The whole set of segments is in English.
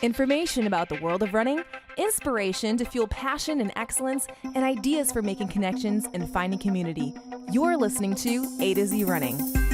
Information about the world of running, inspiration to fuel passion and excellence, and ideas for making connections and finding community. You're listening to AtoZrunning.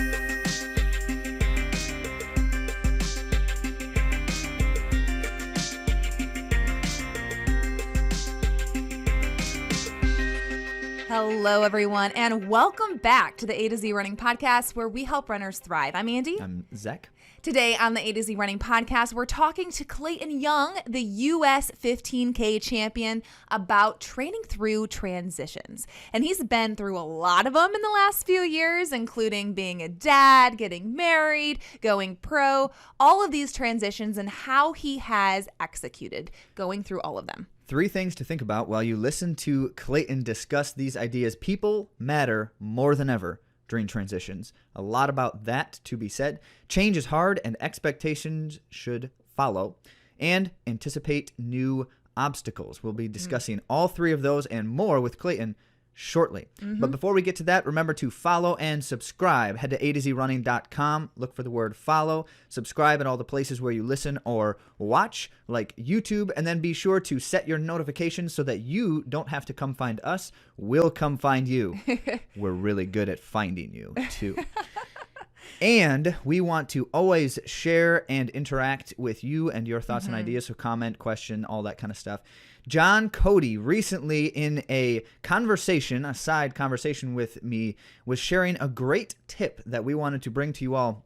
Hello, everyone, and welcome back to the AtoZrunning podcast, where we help runners thrive. I'm Andi. I'm Zach. Today on the AtoZrunning podcast, we're talking to Clayton Young, the U.S. 15K champion, about training through transitions. And he's been through a lot of them in the last few years, including being a dad, getting married, going pro, all of these transitions and how he has executed going through all of them. 3 things to think about while you listen to Clayton discuss these ideas. People matter more than ever during transitions. A lot about that to be said. Change is hard and expectations should follow. And anticipate new obstacles. We'll be discussing all 3 of those and more with Clayton shortly. But before we get to that, remember to follow and subscribe. Head to AtoZrunning.com. Look for the word follow. Subscribe at all the places where you listen or watch, like YouTube. And then be sure to set your notifications so that you don't have to come find us. We'll come find you. We're really good at finding you, too. And we want to always share and interact with you and your thoughts and ideas. So comment, question, all that kind of stuff. John Cody recently in a side conversation with me, was sharing a great tip that we wanted to bring to you all.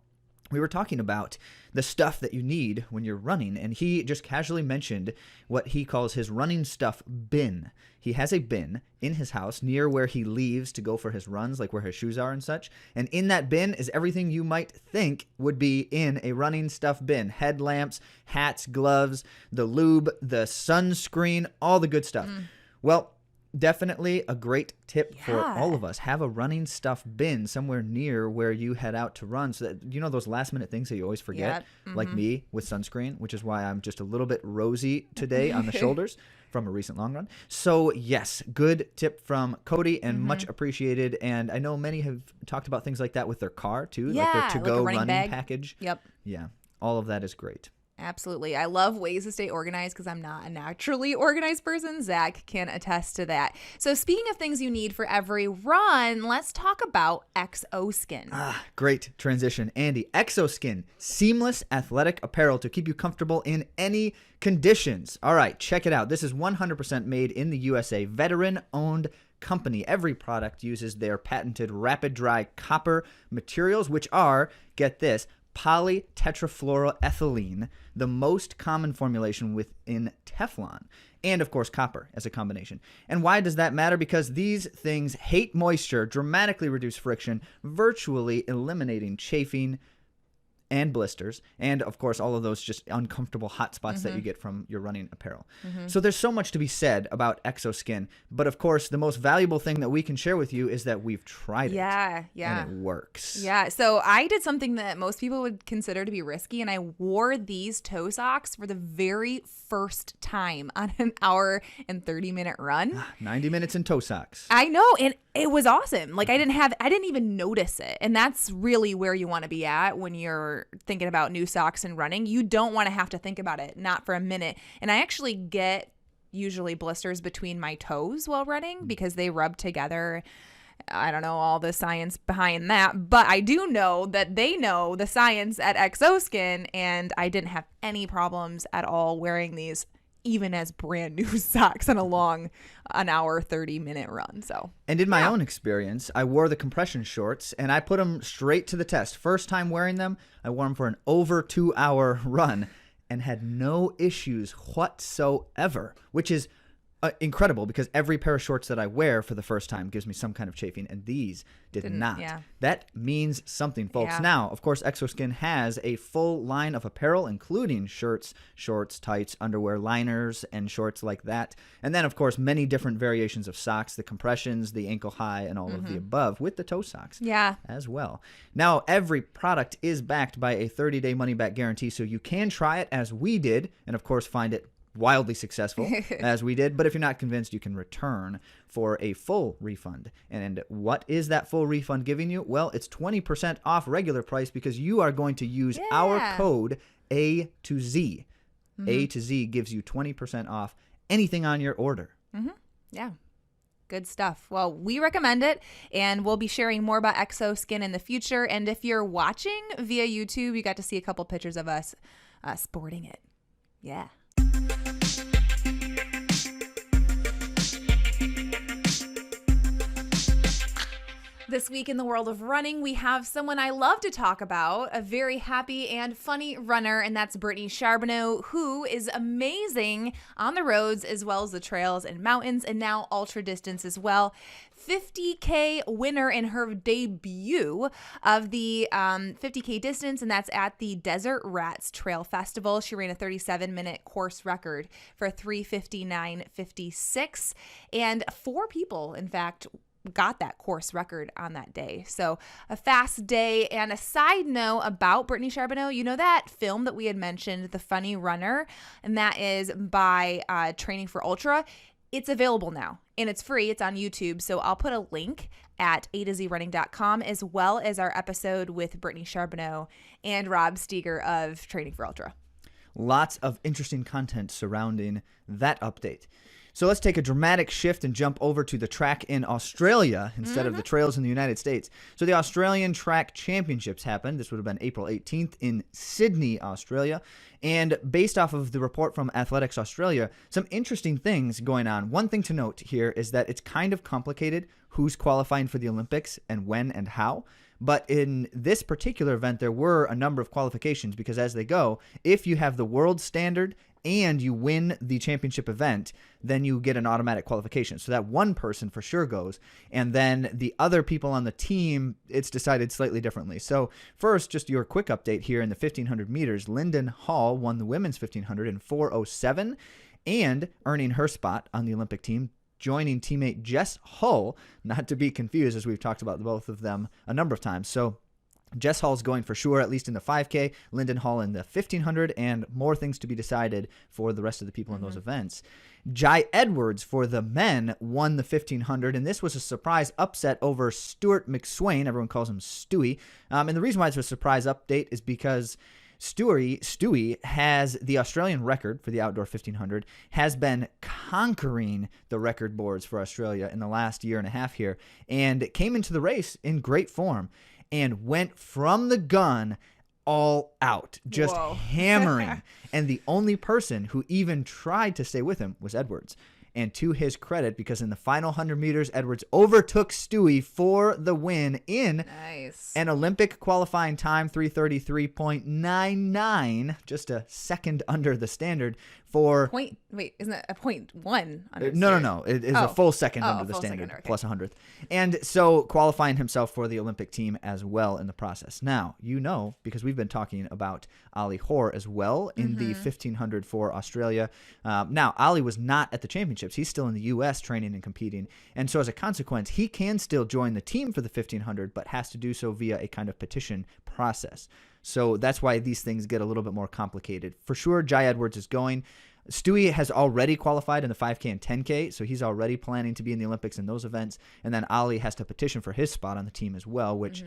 We were talking about the stuff that you need when you're running, and he just casually mentioned what he calls his running stuff bin. He has a bin in his house near where he leaves to go for his runs, like where his shoes are and such. And in that bin is everything you might think would be in a running stuff bin. Headlamps, hats, gloves, the lube, the sunscreen, all the good stuff. Well, definitely a great tip for all of us. Have a running stuff bin somewhere near where you head out to run, so that, you know, those last minute things that you always forget, like me with sunscreen, which is why I'm just a little bit rosy today on the shoulders from a recent long run. So yes, good tip from Cody and much appreciated. And I know many have talked about things like that with their car too, like their to-go like running package. Yep. Yeah, all of that is great. Absolutely. I love ways to stay organized because I'm not a naturally organized person. Zach can attest to that. So speaking of things you need for every run, let's talk about Exoskin. Great transition. Andi, Exoskin, seamless athletic apparel to keep you comfortable in any conditions. All right, check it out. This is 100% made in the USA, veteran-owned company. Every product uses their patented rapid dry copper materials, which are, get this, polytetrafluoroethylene, the most common formulation within Teflon, and of course copper as a combination. And why does that matter? Because these things hate moisture, dramatically reduce friction, virtually eliminating chafing and blisters, and of course all of those just uncomfortable hot spots that you get from your running apparel. So there's so much to be said about Exoskin, but of course the most valuable thing that we can share with you is that we've tried it. And it works. Yeah, so I did something that most people would consider to be risky, and I wore these toe socks for the very first time on an hour and 30-minute run. 90 minutes in toe socks. I know, and it was awesome. Like I didn't even notice it. And that's really where you want to be at when you're thinking about new socks and running. You don't want to have to think about it, not for a minute. And I actually get usually blisters between my toes while running because they rub together. I don't know all the science behind that, but I do know that they know the science at Exoskin, and I didn't have any problems at all wearing these even as brand new socks on an hour 30-minute run. So, and in my own experience, I wore the compression shorts and I put them straight to the test. First time wearing them, I wore them for an over 2-hour run and had no issues whatsoever, which is incredible because every pair of shorts that I wear for the first time gives me some kind of chafing, and these didn't not. Yeah. That means something, folks. Yeah. Now, of course, Exoskin has a full line of apparel, including shirts, shorts, tights, underwear, liners, and shorts like that. And then, of course, many different variations of socks, the compressions, the ankle high, and all of the above, with the toe socks as well. Now, every product is backed by a 30-day money-back guarantee, so you can try it as we did, and of course find it wildly successful as we did. But if you're not convinced, you can return for a full refund. And what is that full refund giving you? Well, it's 20% off regular price because you are going to use our code A to Z. A to Z gives you 20% off anything on your order. Yeah. Good stuff. Well, we recommend it, and we'll be sharing more about ExoSkin in the future. And if you're watching via YouTube, you got to see a couple pictures of us sporting it. Yeah. This week in the world of running, we have someone I love to talk about, a very happy and funny runner, and that's Brittany Charbonneau, who is amazing on the roads as well as the trails and mountains, and now ultra distance as well. 50K winner in her debut of the 50K distance, and that's at the Desert Rats Trail Festival. She ran a 37-minute course record for 3:59:56, and 4 people, in fact, got that course record on that day. So a fast day. And a side note about Brittany Charbonneau, you know that film that we had mentioned, The Funny Runner, and that is by Training for Ultra. It's available now and it's free. It's on YouTube. So I'll put a link at AtoZrunning.com, as well as our episode with Brittany Charbonneau and Rob Steger of Training for Ultra. Lots of interesting content surrounding that update. So let's take a dramatic shift and jump over to the track in Australia instead of the trails in the United States. So the Australian Track Championships happened. This would have been April 18th in Sydney, Australia. And based off of the report from Athletics Australia, some interesting things going on. One thing to note here is that it's kind of complicated who's qualifying for the Olympics and when and how. But in this particular event, there were a number of qualifications because as they go, if you have the world standard and you win the championship event, then you get an automatic qualification. So that one person for sure goes. And then the other people on the team, it's decided slightly differently. So first, just your quick update here in the 1500 meters, Lyndon Hall won the women's 1500 in 4:07 and earning her spot on the Olympic team, joining teammate Jess Hull, not to be confused as we've talked about both of them a number of times. So Jess Hall's going for sure, at least in the 5K, Lyndon Hall in the 1500, and more things to be decided for the rest of the people in those events. Jai Edwards for the men won the 1500, and this was a surprise upset over Stuart McSwain. Everyone calls him Stewie. And the reason why it's a surprise update is because Stewie has the Australian record for the outdoor 1500, has been conquering the record boards for Australia in the last year and a half here, and came into the race in great form and went from the gun all out, just hammering. And the only person who even tried to stay with him was Edwards. And to his credit, because in the final 100 meters, Edwards overtook Stewie for the win in an Olympic qualifying time, 3:33.99, just a second under the standard for... Isn't that a 0.1? No. It is a full second under the standard, plus 100th. And so qualifying himself for the Olympic team as well in the process. Now, you know, because we've been talking about Ollie Hoare as well in the 1500 for Australia. Now, Ollie was not at the championships. He's still in the U.S. training and competing. And so as a consequence, he can still join the team for the 1500, but has to do so via a kind of petition process. So that's why these things get a little bit more complicated. For sure, Jai Edwards is going. Stewie has already qualified in the 5K and 10K, so he's already planning to be in the Olympics in those events. And then Ollie has to petition for his spot on the team as well, which,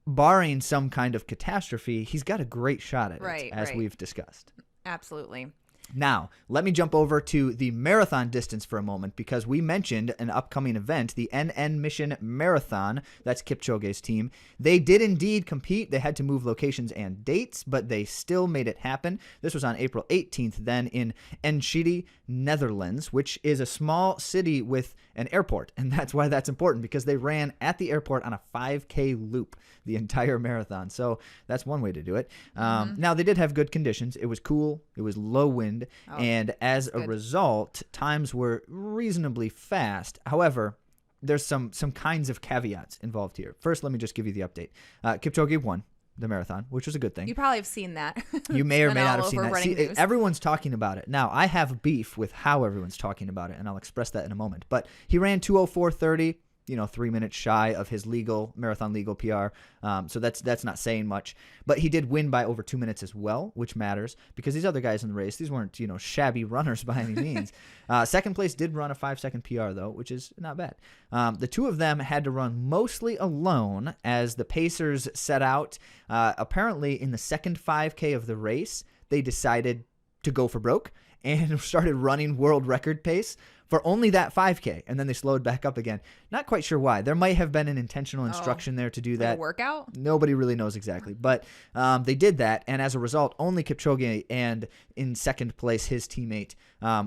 barring some kind of catastrophe, he's got a great shot at it, as we've discussed. Absolutely. Now, let me jump over to the marathon distance for a moment because we mentioned an upcoming event, the NN Mission Marathon. That's Kipchoge's team. They did indeed compete. They had to move locations and dates, but they still made it happen. This was on April 18th then in Enschede, Netherlands, which is a small city with an airport. And that's why that's important, because they ran at the airport on a 5K loop the entire marathon. So that's one way to do it. Now, they did have good conditions. It was cool. It was low wind. And as a result, times were reasonably fast. However, there's some kinds of caveats involved here. First, let me just give you the update. Kipchoge won the marathon, which was a good thing. You probably have seen that. You may or may not have seen that. See, everyone's talking about it. Now, I have beef with how everyone's talking about it, and I'll express that in a moment. But he ran 2:04:30. 3 minutes shy of his marathon legal PR. So that's not saying much. But he did win by over 2 minutes as well, which matters because these other guys in the race, these weren't, shabby runners by any means. Second place did run a 5-second PR, though, which is not bad. The two of them had to run mostly alone as the pacers set out. Apparently, in the second 5K of the race, they decided to go for broke and started running world record pace for only that 5K, and then they slowed back up again. Not quite sure why. There might have been an intentional instruction there to do that. Like a workout? Nobody really knows exactly, but they did that, and as a result, only Kipchoge and in second place his teammate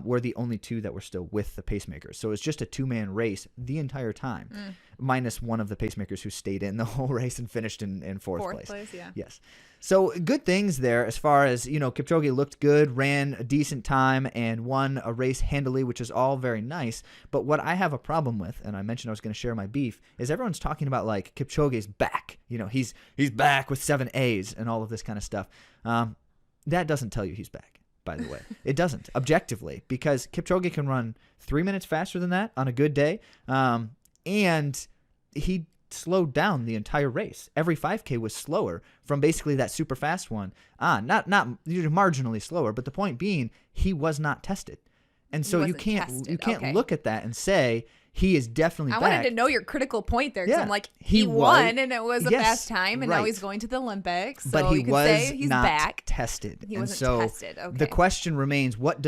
were the only two that were still with the pacemakers. So it was just a two-man race the entire time, minus one of the pacemakers who stayed in the whole race and finished in fourth place. Fourth place, yeah. Yes. So good things there as far as, Kipchoge looked good, ran a decent time, and won a race handily, which is all very nice. But what I have a problem with, and I mentioned I was going to share my beef, is everyone's talking about, like, Kipchoge's back. He's back with 7 A's and all of this kind of stuff. That doesn't tell you he's back, by the way. It doesn't, objectively, because Kipchoge can run 3 minutes faster than that on a good day, and he slowed down the entire race. Every 5K was slower from basically that super fast one on. Not marginally slower, but the point being he was not tested. And so you can't look at that and say he is definitely back. I wanted to know your critical point there, because I'm like, he won and it was a fast time, and now he's going to the Olympics. So but he can was say he's not back. tested. He wasn't tested. Okay. The question remains, what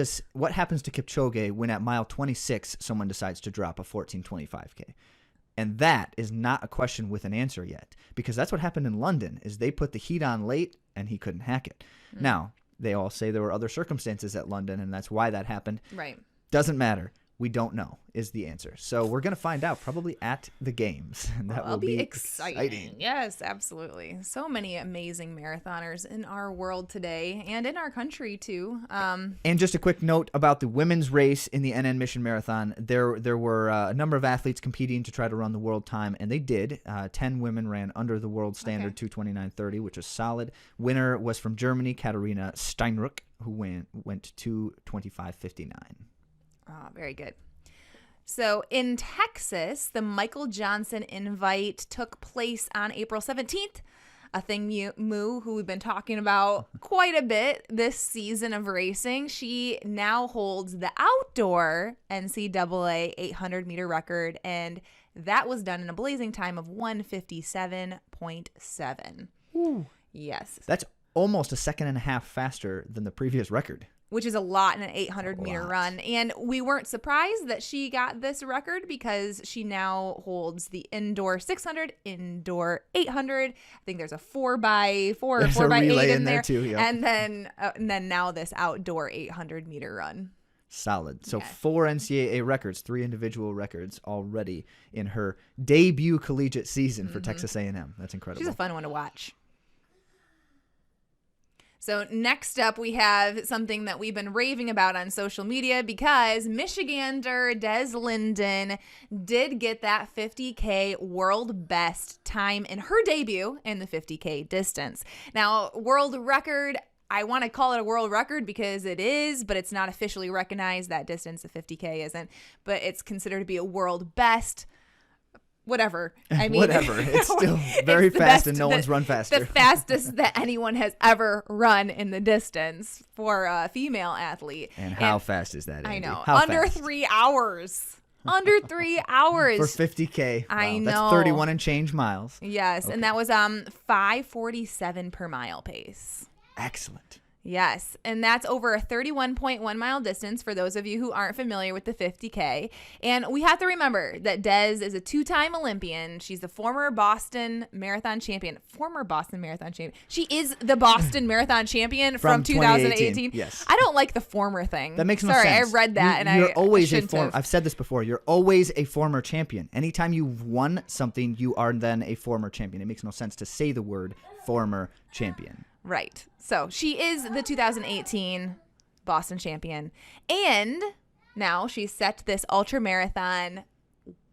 happens to Kipchoge when at mile 26 someone decides to drop a 14:25K? And that is not a question with an answer yet, because that's what happened in London, is they put the heat on late and he couldn't hack it. Now, they all say there were other circumstances at London, and that's why that happened. Right. Doesn't matter. We don't know is the answer. So we're going to find out probably at the games. And that will be exciting. Yes, absolutely. So many amazing marathoners in our world today, and in our country too. And just a quick note about the women's race in the NN Mission Marathon. There were a number of athletes competing to try to run the world time, and they did. 10 women ran under the world standard, 2:29:30, which was solid. Winner was from Germany, Katharina Steinruck, who went 2:25:59. Oh, very good. So in Texas, the Michael Johnson invite took place on April 17th. Athing Mu, who we've been talking about quite a bit this season of racing, she now holds the outdoor NCAA 800-meter record, and that was done in a blazing time of 1:57.7. Ooh. Yes. That's almost a second and a half faster than the previous record. Which is a lot in an 800-meter run. And we weren't surprised that she got this record, because she now holds the indoor 600, indoor 800. I think there's a 4x4 or 4x8 in there too. Yeah. And then now this outdoor 800-meter run. Solid. So 4 NCAA records, 3 individual records already in her debut collegiate season for Texas A&M. That's incredible. She's a fun one to watch. So next up, we have something that we've been raving about on social media, because Michigander Des Linden did get that 50K world best time in her debut in the 50K distance. Now, world record, I want to call it a world record because it is, but it's not officially recognized. That distance, the 50K isn't, but it's considered to be a world best. Whatever. I mean, whatever. It's still very fast, and no one's run faster. The fastest that anyone has ever run in the distance for a female athlete. And how fast is that, Andi? I know. How Under fast? 3 hours. Under 3 hours. For 50K. Wow, I know. That's 31 and change miles. Yes. Okay. And that was 5:47 per mile pace. Excellent. Yes, and that's over a 31.1 mile distance for those of you who aren't familiar with the 50K. And we have to remember that Des is a 2-time Olympian. She's the former Boston Marathon champion. She is the Boston Marathon champion from 2018. Yes. I don't like the former thing. That makes no sense. sense. I read that, you're always a former. I've said this before. You're always a former champion. Anytime you've won something, you are then a former champion. It makes no sense to say the word former champion. Right. So she is the 2018 Boston champion. And now she's set this ultra marathon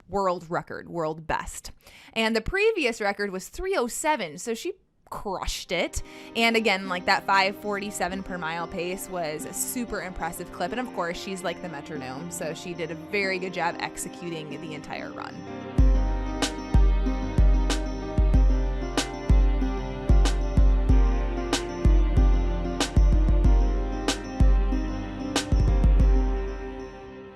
world record, world best. And the previous record was 3:07. So she crushed it. And again, like that 5:47 per mile pace was a super impressive clip. And of course, she's like the metronome. So she did a very good job executing the entire run.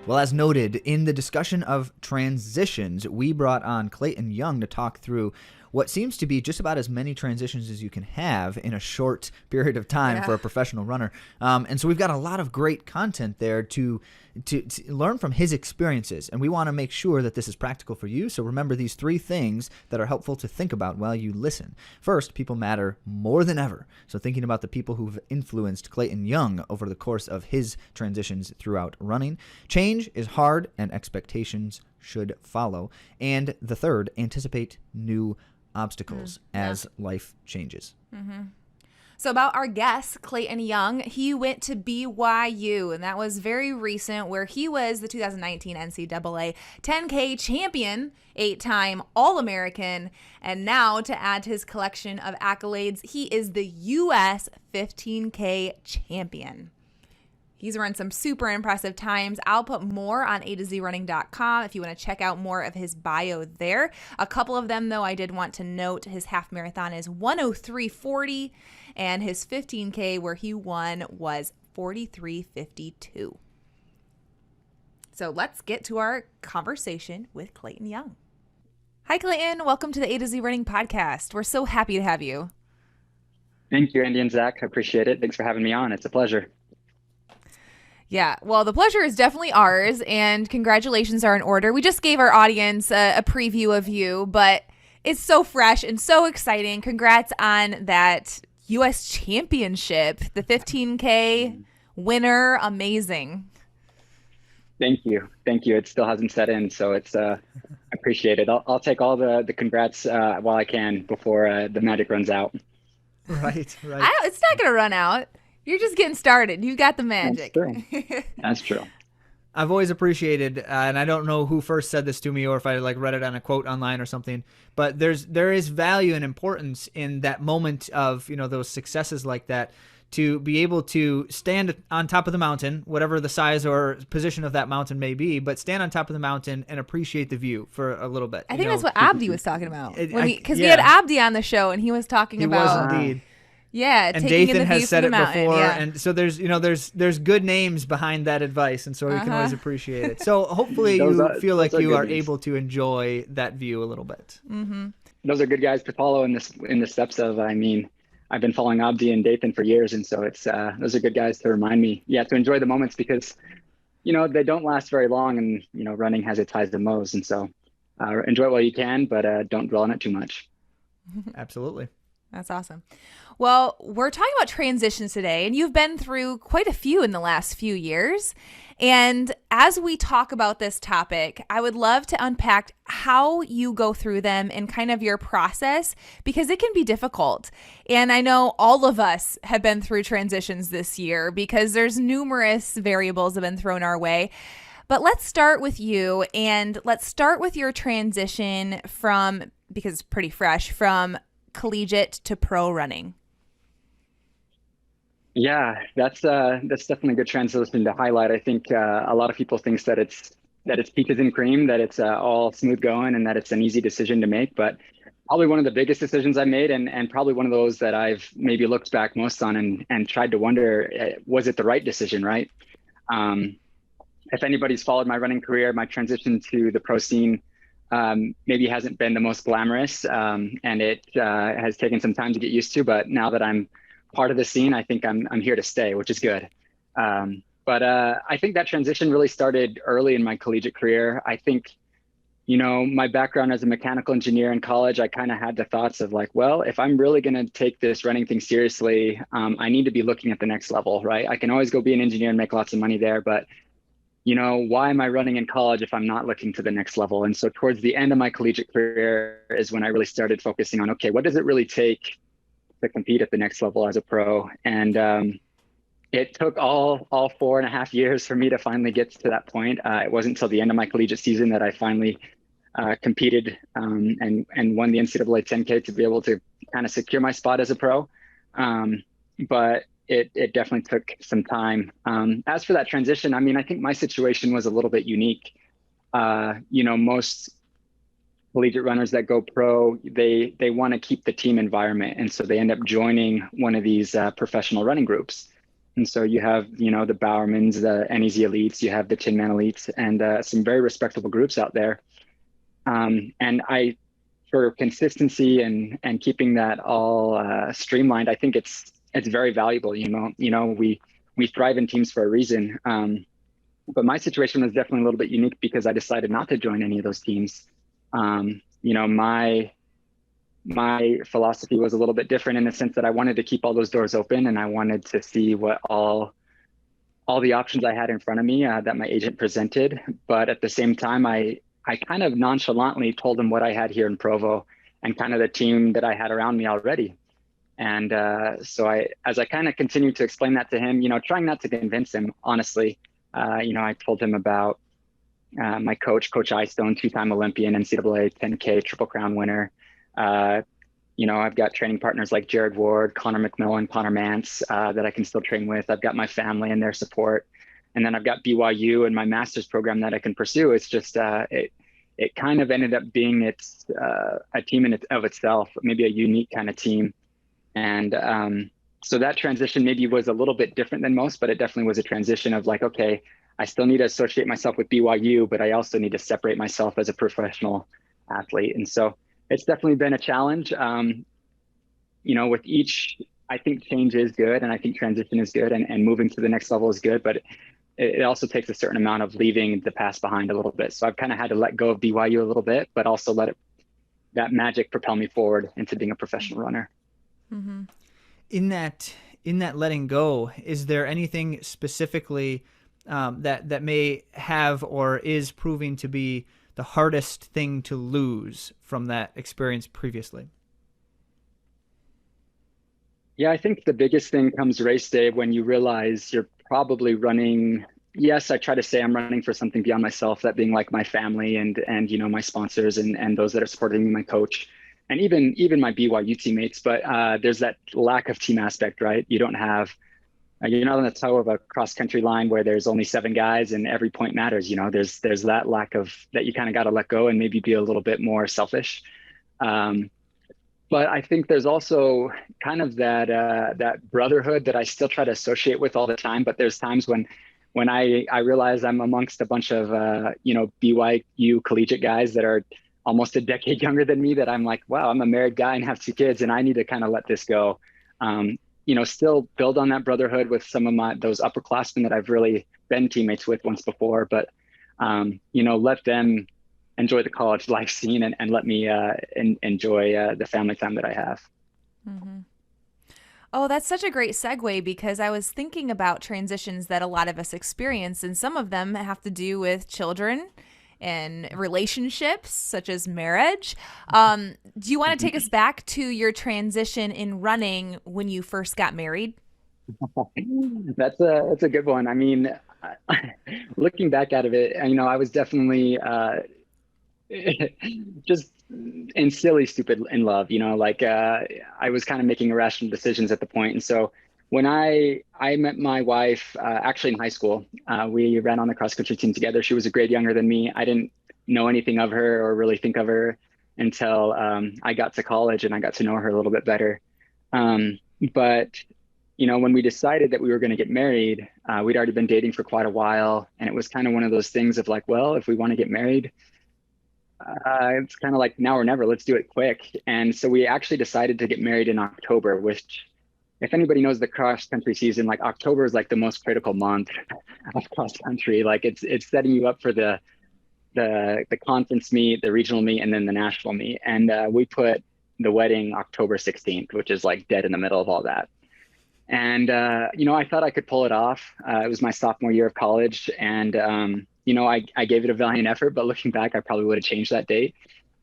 Well, as noted, in the discussion of transitions, we brought on Clayton Young to talk through what seems to be just about as many transitions as you can have in a short period of time for a professional runner. And so we've got a lot of great content there to learn from his experiences, and we want to make sure that this is practical for you. So remember these 3 things that are helpful to think about while you listen. First, people matter more than ever. So thinking about the people who've influenced Clayton Young over the course of his transitions throughout running. Change is hard, and expectations should follow. And the third, anticipate new obstacles as life changes. So about our guest, Clayton Young, he went to BYU, and that was very recent, where he was the 2019 NCAA 10K champion, 8-time All-American, and now to add to his collection of accolades, he is the U.S. 15K champion. He's run some super impressive times. I'll put more on AtoZrunning.com if you want to check out more of his bio there. A couple of them, though, I did want to note his half marathon is 1:03:40, and his 15K where he won was 43:52. So let's get to our conversation with Clayton Young. Hi, Clayton. Welcome to the AtoZrunning podcast. We're so happy to have you. Thank you, Andi and Zach. I appreciate it. Thanks for having me on. It's a pleasure. Yeah, well, the pleasure is definitely ours, and congratulations are in order. We just gave our audience a preview of you, but it's so fresh and so exciting. Congrats on that U.S. championship, the 15K winner. Amazing. Thank you. Thank you. It still hasn't set in, so it's I appreciate it. I'll take all the congrats while I can before the magic runs out. Right. It's not going to run out. You're just getting started. You got the magic. That's true. I've always appreciated, and I don't know who first said this to me or if I read it on a quote online or something, but there is value and importance in that moment of, those successes like that, to be able to stand on top of the mountain, whatever the size or position of that mountain may be, but stand on top of the mountain and appreciate the view for a little bit. I think that's what Abdi was talking about. Because we yeah. had Abdi on the show, and he was talking about... He was indeed. Yeah, and taking Dathan in the has view said from it the mountain, before, yeah. and so there's good names behind that advice, and so we can always appreciate it. So hopefully you feel like you are able to enjoy that view a little bit. Mm-hmm. Those are good guys to follow in the steps of. I mean, I've been following Abdi and Dathan for years, and so it's those are good guys to remind me, to enjoy the moments, because they don't last very long, and running has its highs and lows, and so enjoy it while you can, but don't dwell on it too much. Absolutely. That's awesome. Well, we're talking about transitions today, and you've been through quite a few in the last few years. And as we talk about this topic, I would love to unpack how you go through them and kind of your process, because it can be difficult. And I know all of us have been through transitions this year because there's numerous variables that have been thrown our way. But let's start with you, and let's start with your transition from, because it's pretty fresh, from collegiate to pro running. Yeah, that's definitely a good transition to highlight. I think a lot of people think that it's peaches and cream, that it's all smooth going, and that it's an easy decision to make. But probably one of the biggest decisions I made, and probably one of those that I've maybe looked back most on and tried to wonder, was it the right decision, right? If anybody's followed my running career, my transition to the pro scene maybe hasn't been the most glamorous, and it has taken some time to get used to. But now that I'm part of the scene, I think I'm here to stay, which is good. But I think that transition really started early in my collegiate career. I think, my background as a mechanical engineer in college, I kind of had the thoughts of well, if I'm really going to take this running thing seriously, I need to be looking at the next level, right? I can always go be an engineer and make lots of money there, but why am I running in college if I'm not looking to the next level? And so towards the end of my collegiate career is when I really started focusing on, okay, what does it really take to compete at the next level as a pro? And it took all 4.5 years for me to finally get to that point. It wasn't until the end of my collegiate season that I finally competed and won the NCAA 10K to be able to kind of secure my spot as a pro. But it definitely took some time. As for that transition, I mean, I think my situation was a little bit unique. Most collegiate runners that go pro, they want to keep the team environment. And so they end up joining one of these professional running groups. And so you have, the Bowermans, the NEZ Elites, you have the Tin Man Elites, and some very respectable groups out there. And I for consistency and keeping that all streamlined, I think it's very valuable. We thrive in teams for a reason. But my situation was definitely a little bit unique because I decided not to join any of those teams. My philosophy was a little bit different in the sense that I wanted to keep all those doors open, and I wanted to see what all the options I had in front of me that my agent presented. But at the same time, I kind of nonchalantly told him what I had here in Provo and kind of the team that I had around me already. And so as I kind of continued to explain that to him, trying not to convince him, honestly, I told him about my coach, Coach Eyestone, 2-time Olympian, NCAA 10K Triple Crown winner. I've got training partners like Jared Ward, Connor McMillan, Connor Mance that I can still train with. I've got my family and their support. And then I've got BYU and my master's program that I can pursue. It's just, it kind of ended up being a team in of itself, maybe a unique kind of team. And so that transition maybe was a little bit different than most, but it definitely was a transition of like, okay, I still need to associate myself with BYU, but I also need to separate myself as a professional athlete. And so it's definitely been a challenge. With each, I think change is good, and I think transition is good, and moving to the next level is good, but it also takes a certain amount of leaving the past behind a little bit. So I've kind of had to let go of BYU a little bit, but also let that magic propel me forward into being a professional runner. Mm-hmm. In that letting go, is there anything specifically that may have or is proving to be the hardest thing to lose from that experience previously? Yeah, I think the biggest thing comes race day when you realize you're probably running. Yes, I try to say I'm running for something beyond myself, that being like my family and my sponsors and those that are supporting me, my coach, and even my BYU teammates. But there's that lack of team aspect, right? You don't have, you're not on the toe of a cross country line where there's only 7 guys and every point matters. There's that lack of that you kind of got to let go and maybe be a little bit more selfish. But I think there's also kind of that brotherhood that I still try to associate with all the time. But there's times when I realize I'm amongst a bunch of BYU collegiate guys that are almost a decade younger than me, that I'm like, wow, I'm a married guy and have 2 kids, and I need to kind of let this go. Still build on that brotherhood with some of those upperclassmen that I've really been teammates with once before, but let them enjoy the college life scene and let me enjoy the family time that I have. Mm-hmm. Oh, that's such a great segue, because I was thinking about transitions that a lot of us experience, and some of them have to do with children and relationships, such as marriage. Do you want to take us back to your transition in running when you first got married? That's a good one. I mean, looking back at it, I was definitely just stupid in love, I was kind of making irrational decisions at the point. And so when I met my wife, actually in high school, we ran on the cross country team together. She was a grade younger than me. I didn't know anything of her or really think of her until I got to college and I got to know her a little bit better. But when we decided that we were going to get married, we'd already been dating for quite a while. And it was kind of one of those things of like, well, if we want to get married, it's kind of like now or never, let's do it quick. And so we actually decided to get married in October, which, if anybody knows the cross country season, like October is like the most critical month of cross country. Like it's setting you up for the conference meet, the regional meet, and then the national meet. And we put the wedding October 16th, which is like dead in the middle of all that. And, I thought I could pull it off. It was my sophomore year of college. And, I gave it a valiant effort, but looking back, I probably would have changed that date.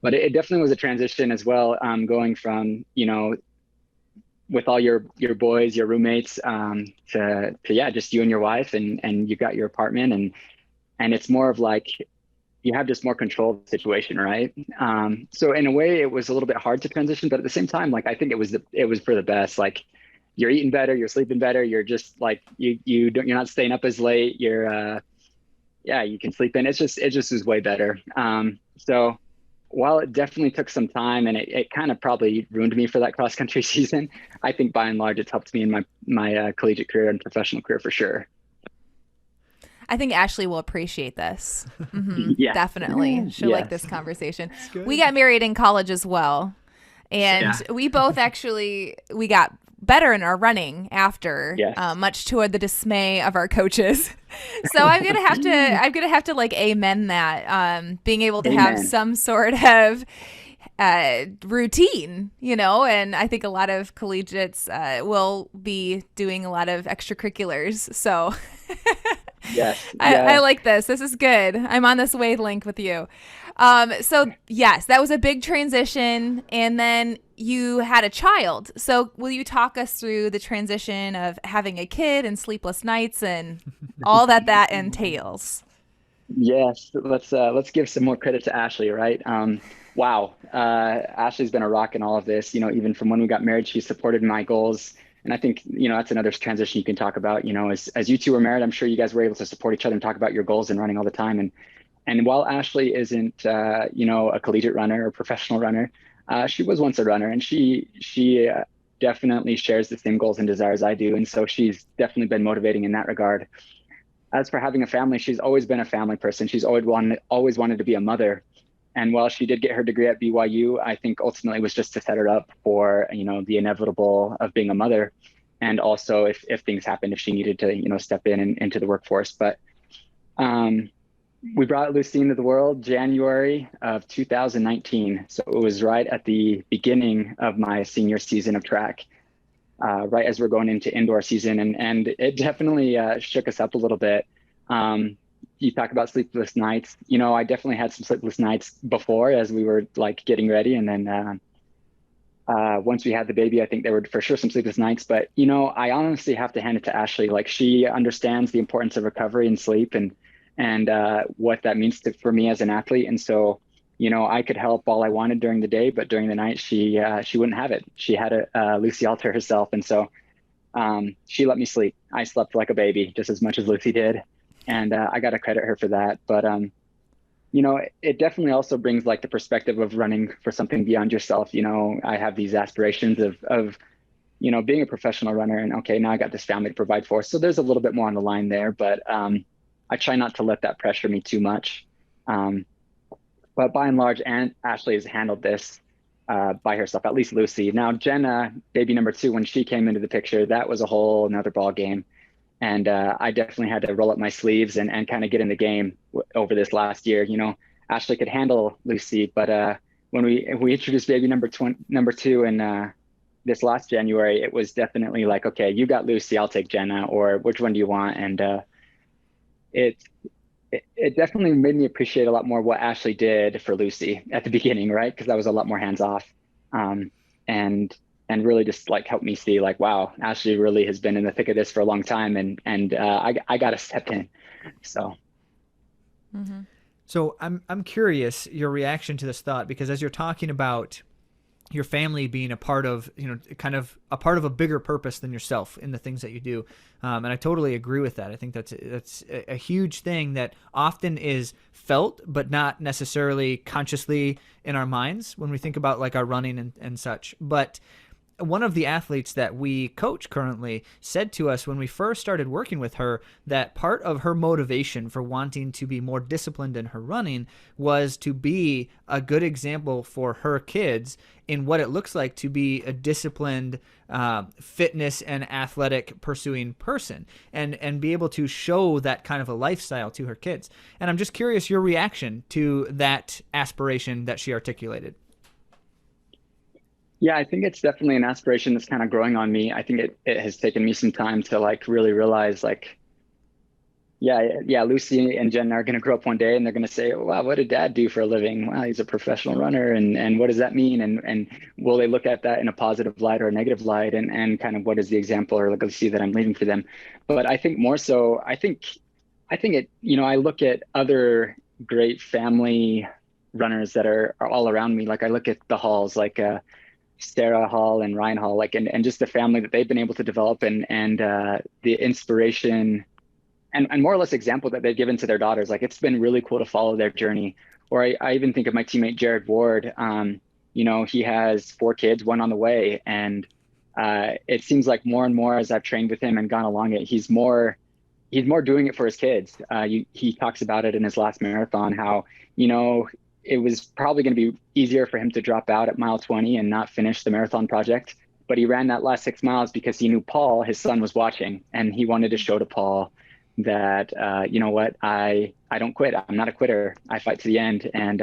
But it definitely was a transition as well, going from, with all your boys, your roommates, to just you and your wife, and you got your apartment, and it's more of like, you have just more control of the situation, right? So in a way, it was a little bit hard to transition, but at the same time, like, I think it was for the best. Like, you're eating better, you're sleeping better, you're just like, you're not staying up as late. You can sleep in. It just is way better. So while it definitely took some time and it kind of probably ruined me for that cross country season, I think by and large, it's helped me in my collegiate career and professional career for sure. I think Ashley will appreciate this. Yeah. Definitely. She'll like Yes. this conversation. good. We got married in college as well. And we both actually, we got better in our running after, Yes. much to the dismay of our coaches. So I'm gonna have to like amen that, being able to have Amen. some sort of routine, you know, and I think a lot of collegiates will be doing a lot of extracurriculars. So Yes. I like this. This is good. I'm on this wavelength with you. So yes, that was a big transition, and then you had a child. So will you talk us through the transition of having a kid and sleepless nights and all that entails? Yes, let's give some more credit to Ashley, right? Wow, Ashley's been a rock in all of this. You know, even from when we got married, she supported my goals, and I think that's another transition you can talk about. You know, as you two were married, I'm sure you guys were able to support each other and talk about your goals and running all the time. And while Ashley isn't a collegiate runner or professional runner, she was once a runner, and she definitely shares the same goals and desires I do, and so she's definitely been motivating in that regard. As for having a family, she's always been a family person. She's always wanted to be a mother. And while she did get her degree at BYU, I think ultimately it was just to set her up for, the inevitable of being a mother. And also if things happened, if she needed to, step in and into the workforce. But we brought Lucy into the world January of 2019. So it was right at the beginning of my senior season of track. Right as we're going into indoor season, and it definitely shook us up a little bit. You talk about sleepless nights. I definitely had some sleepless nights before as we were like getting ready, and then once we had the baby, I think there were for sure some sleepless nights. But I honestly have to hand it to Ashley. Like, she understands the importance of recovery and sleep, and what that means for me as an athlete. And so, I could help all I wanted during the day, but during the night, she wouldn't have it. She had Lucy all to herself. And so she let me sleep. I slept like a baby, just as much as Lucy did. And I got to credit her for that. But, it definitely also brings like the perspective of running for something beyond yourself. I have these aspirations of being a professional runner, and okay, now I got this family to provide for. So there's a little bit more on the line there, but I try not to let that pressure me too much. But by and large, Ashley has handled this by herself, at least Lucy. Now, Jenna, baby number 2, when she came into the picture, that was a whole another ball game. And I definitely had to roll up my sleeves and kind of get in the game over this last year. Ashley could handle Lucy, but when we introduced baby number 2 in this last January, it was definitely like, okay, you got Lucy, I'll take Jenna, or which one do you want? And it definitely made me appreciate a lot more what Ashley did for Lucy at the beginning, right? Because I was a lot more hands off, and really just like helped me see like, wow, Ashley really has been in the thick of this for a long time, and I got to step in. So. Mm-hmm. So I'm curious your reaction to this thought, because as you're talking about your family being a part of, kind of a part of a bigger purpose than yourself in the things that you do. And I totally agree with that. I think that's a huge thing that often is felt, but not necessarily consciously in our minds when we think about like our running and such. But one of the athletes that we coach currently said to us when we first started working with her that part of her motivation for wanting to be more disciplined in her running was to be a good example for her kids in what it looks like to be a disciplined fitness and athletic pursuing person, and be able to show that kind of a lifestyle to her kids. And I'm just curious your reaction to that aspiration that she articulated. Yeah, I think it's definitely an aspiration that's kind of growing on me. I think it has taken me some time to like really realize like, yeah, Lucy and Jen are going to grow up one day and they're going to say, wow, what did dad do for a living? Wow, he's a professional runner. And what does that mean? And will they look at that in a positive light or a negative light? And kind of what is the example or legacy that I'm leaving for them? But I think more so, I think it, I look at other great family runners that are all around me. Like I look at the Halls, like, Sarah Hall and Ryan Hall, like, and just the family that they've been able to develop, and the inspiration and more or less example that they've given to their daughters. Like, it's been really cool to follow their journey. Or I even think of my teammate Jared Ward. He has 4 kids, 1 on the way, and it seems like more and more as I've trained with him and gone along it, he's more he's more doing it for his kids. He talks about it in his last marathon, how, it was probably going to be easier for him to drop out at mile 20 and not finish the marathon project. But he ran that last 6 miles because he knew Paul, his son, was watching, and he wanted to show to Paul that, you know what, I don't quit. I'm not a quitter. I fight to the end. And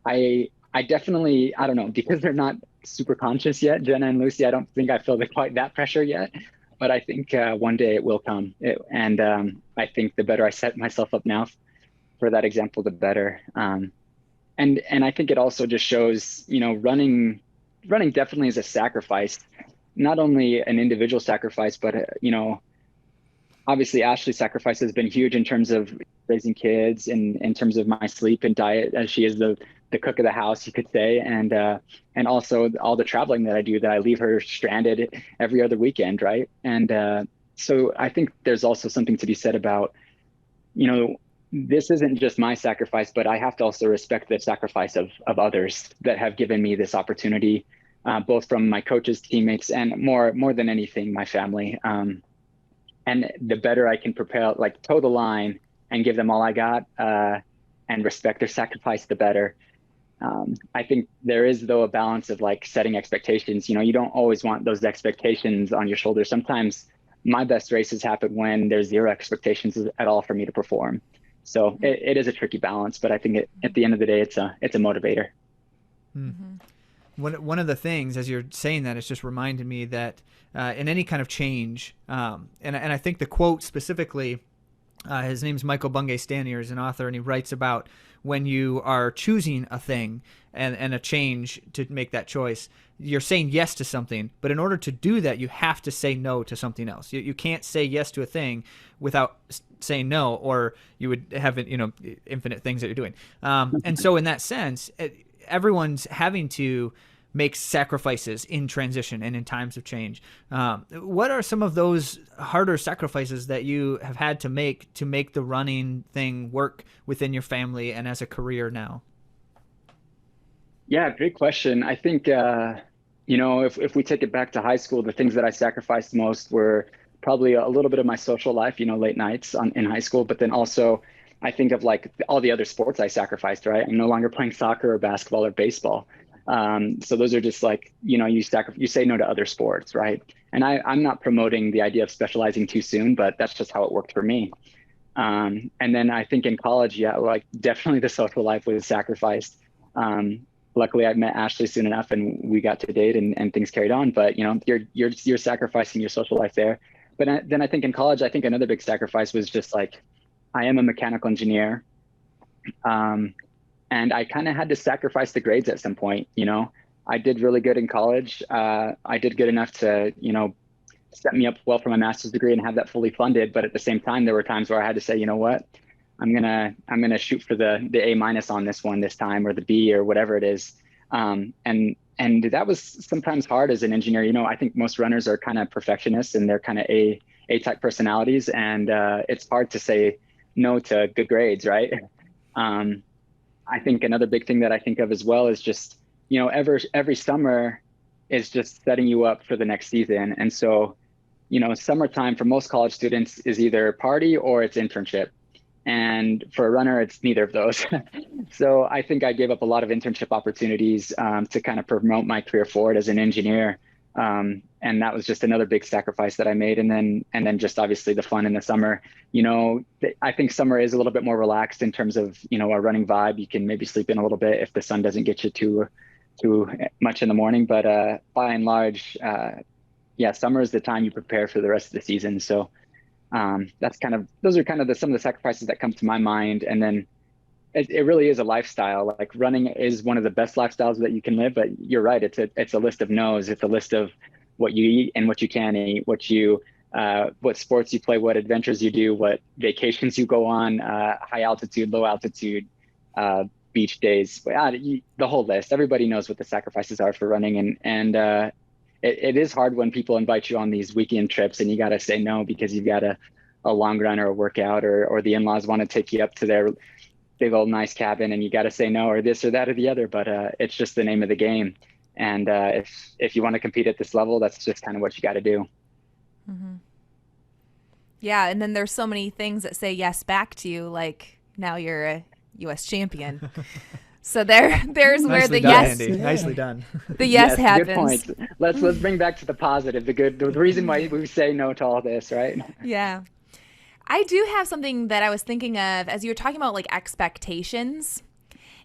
I definitely, I don't know, because they're not super conscious yet, Jenna and Lucy, I don't think I feel quite that pressure yet. But I think one day it will come. I think the better I set myself up now for that example, the better. And I think it also just shows, running definitely is a sacrifice, not only an individual sacrifice, but, obviously Ashley's sacrifice has been huge in terms of raising kids and in terms of my sleep and diet, as she is the cook of the house, you could say. And also all the traveling that I do, that I leave her stranded every other weekend. Right. And so I think there's also something to be said about, this isn't just my sacrifice, but I have to also respect the sacrifice of others that have given me this opportunity, both from my coaches, teammates, and more than anything, my family. And the better I can prepare, like toe the line and give them all I got, and respect their sacrifice, the better. I think there is, though, a balance of like setting expectations. You don't always want those expectations on your shoulders. Sometimes my best races happen when there's zero expectations at all for me to perform. So it is a tricky balance, but I think at the end of the day, it's a motivator. Mm-hmm. One of the things, as you're saying that, it's just reminded me that in any kind of change, and I think the quote specifically, his name's Michael Bungay Stanier, is an author, and he writes about when you are choosing a thing and a change to make that choice, you're saying yes to something, but in order to do that, you have to say no to something else. You can't say yes to a thing without saying no, or you would have infinite things that you're doing. And so in that sense, everyone's having to make sacrifices in transition and in times of change. What are some of those harder sacrifices that you have had to make the running thing work within your family and as a career now? Yeah, great question. I think, if we take it back to high school, the things that I sacrificed most were probably a little bit of my social life, late nights in high school, but then also I think of like all the other sports I sacrificed, right? I'm no longer playing soccer or basketball or baseball. So those are just like, you say no to other sports, right? And I'm not promoting the idea of specializing too soon, but that's just how it worked for me. And then I think in college, yeah, like definitely the social life was sacrificed. Luckily, I met Ashley soon enough, and we got to date, and things carried on. But you're sacrificing your social life there. But then I think in college, I think another big sacrifice was just like, I am a mechanical engineer, and I kind of had to sacrifice the grades at some point. I did really good in college. I did good enough to set me up well for my master's degree and have that fully funded. But at the same time, there were times where I had to say, you know what, I'm gonna shoot for the A- on this one this time, or the B, or whatever it is. And that was sometimes hard as an engineer. I think most runners are kind of perfectionists, and they're kind of A-type personalities, and it's hard to say no to good grades, right? I think another big thing that I think of as well is just, every summer is just setting you up for the next season. And so, summertime for most college students is either party or it's internship. And for a runner, it's neither of those. So I think I gave up a lot of internship opportunities to kind of promote my career forward as an engineer. And that was just another big sacrifice that I made. And then just obviously the fun in the summer. I think summer is a little bit more relaxed in terms of, a running vibe. You can maybe sleep in a little bit if the sun doesn't get you too much in the morning. But by and large, summer is the time you prepare for the rest of the season. So those are some of the sacrifices that come to my mind. And then it really is a lifestyle. Like running is one of the best lifestyles that you can live, but you're right. It's a list of no's. It's a list of what you eat and what you can eat, what sports you play, what adventures you do, what vacations you go on, high altitude, low altitude, beach days, the whole list. Everybody knows what the sacrifices are for running. And it is hard when people invite you on these weekend trips and you got to say no because you've got a long run or a workout, or the in-laws want to take you up to their big old nice cabin and you got to say no, or this or that or the other. But it's just the name of the game. And if you want to compete at this level, that's just kind of what you got to do. Mm-hmm. Yeah, and then there's so many things that say yes back to you, like now you're a U.S. champion. So there's where Nicely the done, yes, Andy. Nicely done. the yes Yes, happens. good point. Let's bring back to the positive, the reason why we say no to all this, right? Yeah. I do have something that I was thinking of as you were talking about like expectations.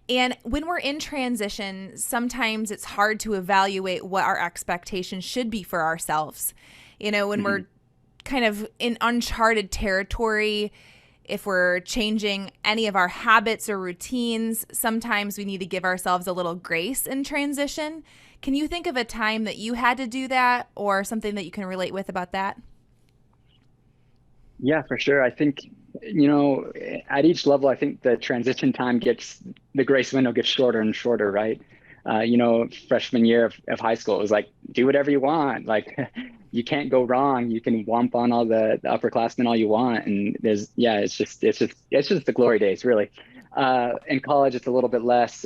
And when we're in transition, sometimes it's hard to evaluate what our expectations should be for ourselves. You know, when we're kind of in uncharted territory, if we're changing any of our habits or routines, sometimes we need to give ourselves a little grace in transition. Can you think of a time that you had to do that or something that you can relate with about that? Yeah, for sure. I think, at each level, I think the transition time the grace window gets shorter and shorter, right? Freshman year of high school, it was like, do whatever you want. Like, you can't go wrong. You can womp on all the upperclassmen all you want. And it's just the glory days, really. In college, it's a little bit less.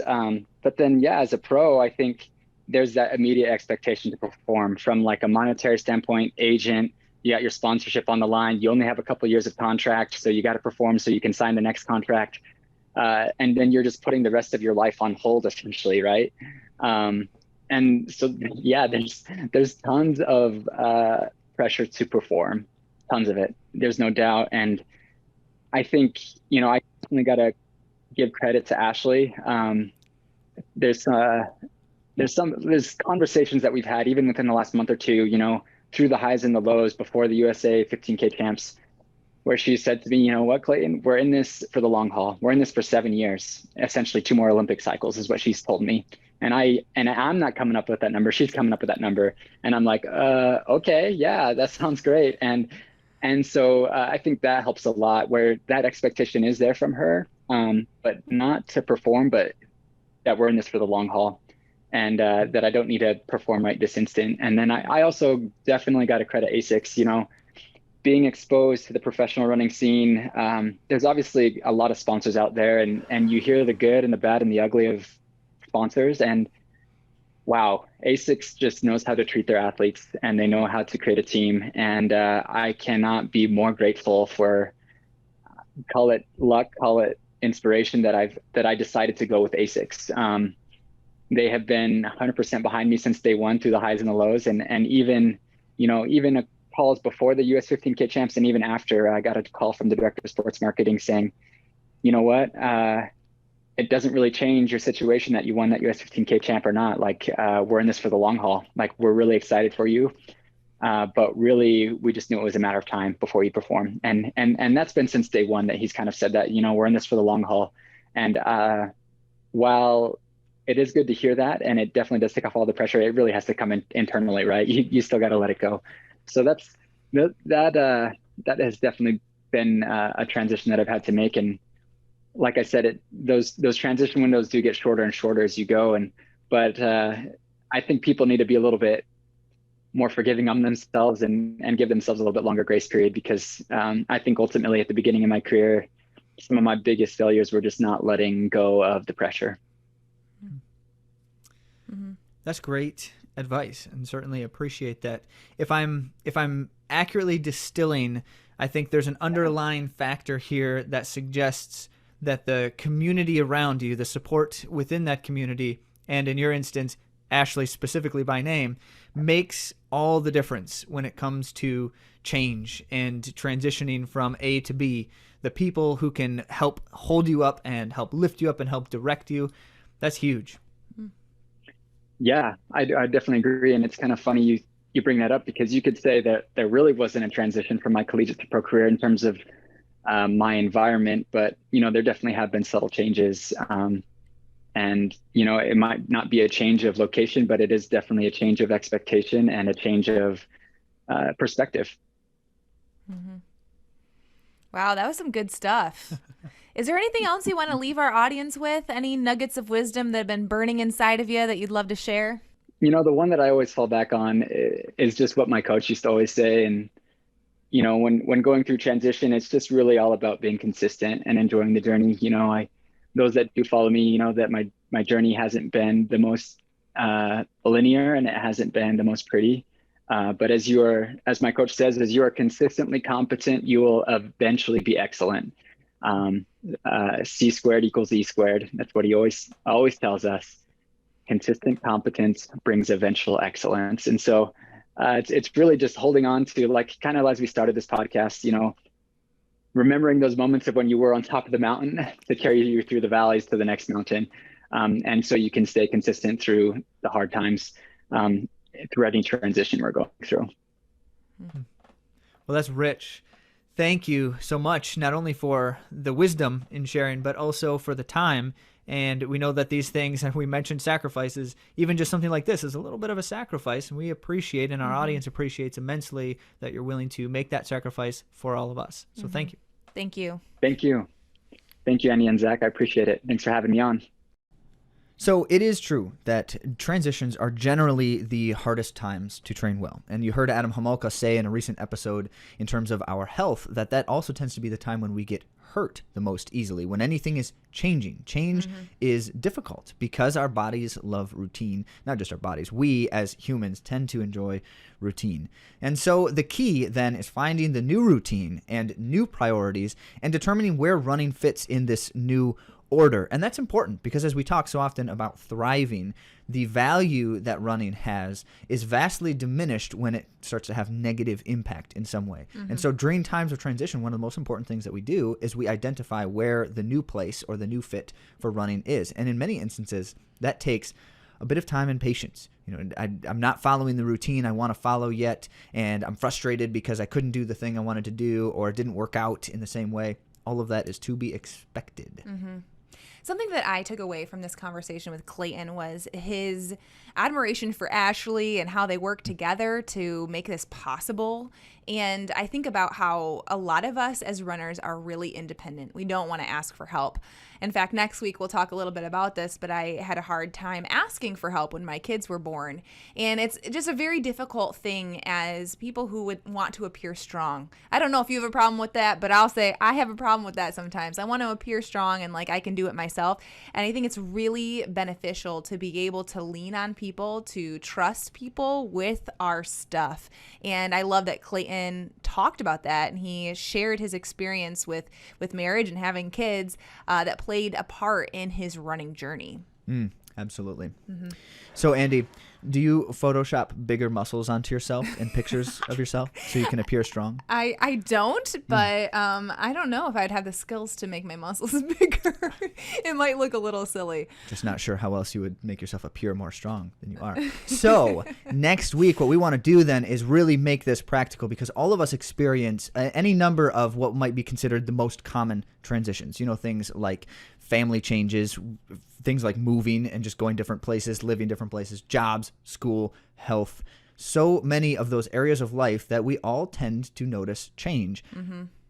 But then, yeah, as a pro, I think there's that immediate expectation to perform from like a monetary standpoint, agent. You got your sponsorship on the line. You only have a couple of years of contract, so you got to perform so you can sign the next contract. And then you're just putting the rest of your life on hold, essentially, right? And so, yeah, there's tons of pressure to perform, tons of it. There's no doubt. And I think, I definitely got to give credit to Ashley. There's conversations that we've had even within the last month or two, through the highs and the lows before the USA 15K champs, where she said to me, you know what, Clayton, we're in this for the long haul. We're in this for 7 years, essentially 2 more Olympic cycles is what she's told me. And I'm not coming up with that number. She's coming up with that number. And I'm like, okay, yeah, that sounds great. And so I think that helps a lot, where that expectation is there from her, but not to perform, but that we're in this for the long haul. And that I don't need to perform right this instant. And then I also definitely got to credit ASICS, being exposed to the professional running scene. There's obviously a lot of sponsors out there, and you hear the good and the bad and the ugly of sponsors. And wow, ASICS just knows how to treat their athletes, and they know how to create a team. And I cannot be more grateful for, call it luck, call it inspiration, that I decided to go with ASICS. They have been 100% behind me since day one, through the highs and the lows. And even calls before the US 15K champs, and even after, I got a call from the director of sports marketing saying, you know what, it doesn't really change your situation that you won that US 15K champ or not. Like, we're in this for the long haul. Like, we're really excited for you. But really, we just knew it was a matter of time before you perform. And that's been since day one that he's kind of said that, we're in this for the long haul. And while it is good to hear that, and it definitely does take off all the pressure, it really has to come in internally, right? You still got to let it go. So that has definitely been a transition that I've had to make. And like I said, those transition windows do get shorter and shorter as you go. But I think people need to be a little bit more forgiving on themselves and give themselves a little bit longer grace period, because I think ultimately at the beginning of my career, some of my biggest failures were just not letting go of the pressure. Mm-hmm. That's great advice, and certainly appreciate that. If I'm accurately distilling, I think there's an underlying factor here that suggests that the community around you, the support within that community, and in your instance, Ashley specifically by name, makes all the difference when it comes to change and transitioning from A to B. The people who can help hold you up and help lift you up and help direct you, that's huge. Yeah, I definitely agree. And it's kind of funny you bring that up, because you could say that there really wasn't a transition from my collegiate to pro career in terms of my environment, but there definitely have been subtle changes. And it might not be a change of location, but it is definitely a change of expectation and a change of perspective. Mm-hmm. Wow, that was some good stuff. Is there anything else you want to leave our audience with? Any nuggets of wisdom that have been burning inside of you that you'd love to share? The one that I always fall back on is just what my coach used to always say. And, when going through transition, it's just really all about being consistent and enjoying the journey. Those that do follow me, that my journey hasn't been the most linear, and it hasn't been the most pretty. But as my coach says, as you are consistently competent, you will eventually be excellent. C squared equals E squared. That's what he always tells us. Consistent competence brings eventual excellence. And so it's really just holding on to, like, kind of as we started this podcast, remembering those moments of when you were on top of the mountain to carry you through the valleys to the next mountain. And so you can stay consistent through the hard times, through any transition we're going through. Well, that's rich. Thank you so much, not only for the wisdom in sharing, but also for the time. And we know that these things, and we mentioned sacrifices, even just something like this is a little bit of a sacrifice. And we appreciate, and our audience appreciates immensely that you're willing to make that sacrifice for all of us. So thank you. Thank you. Thank you. Thank you, Andi and Zach. I appreciate it. Thanks for having me on. So it is true that transitions are generally the hardest times to train well. And you heard Adam Homolka say in a recent episode in terms of our health that also tends to be the time when we get hurt the most easily. When anything is changing, change is difficult because our bodies love routine. Not just our bodies. We as humans tend to enjoy routine. And so the key then is finding the new routine and new priorities and determining where running fits in this new order. And that's important because as we talk so often about thriving, the value that running has is vastly diminished when it starts to have negative impact in some way. And so during times of transition, one of the most important things that we do is we identify where the new place or the new fit for running is. And in many instances, that takes a bit of time and patience. I'm not following the routine I want to follow yet, and I'm frustrated because I couldn't do the thing I wanted to do or it didn't work out in the same way. All of that is to be expected. Something that I took away from this conversation with Clayton was his admiration for Ashley and how they work together to make this possible. And I think about how a lot of us as runners are really independent. We don't want to ask for help. In fact, next week we'll talk a little bit about this, but I had a hard time asking for help when my kids were born. And it's just a very difficult thing as people who would want to appear strong. I don't know if you have a problem with that, but I'll say I have a problem with that sometimes. I want to appear strong and like I can do it myself. And I think it's really beneficial to be able to lean on people, to trust people with our stuff. And I love that Clayton talked about that, and he shared his experience with marriage and having kids that played a part in his running journey. Absolutely. So, Andi, do you Photoshop bigger muscles onto yourself in pictures of yourself so you can appear strong? I don't, but I don't know if I'd have the skills to make my muscles bigger. It might look a little silly. Just not sure how else you would make yourself appear more strong than you are. So next week, what we want to do then is really make this practical because all of us experience any number of what might be considered the most common transitions. Things like family changes, things like moving and just going different places, living different places, jobs, school, health. So many of those areas of life that we all tend to notice change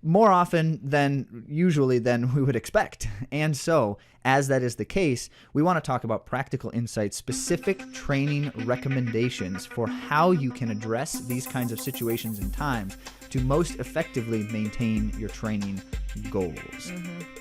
more often than usually than we would expect. And so, as that is the case, we want to talk about practical insights, specific training recommendations for how you can address these kinds of situations and times to most effectively maintain your training goals.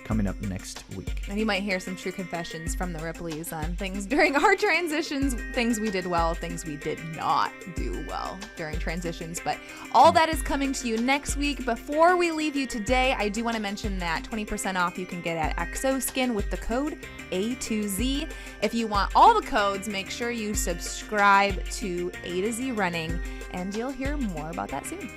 Coming up next week. And you might hear some true confessions from the Ripleys on things during our transitions, things we did well, things we did not do well during transitions. But all that is coming to you next week. Before we leave you today, I do want to mention that 20% off you can get at ExoSkin with the code A2Z. If you want all the codes, make sure you subscribe to AtoZrunning, and you'll hear more about that soon.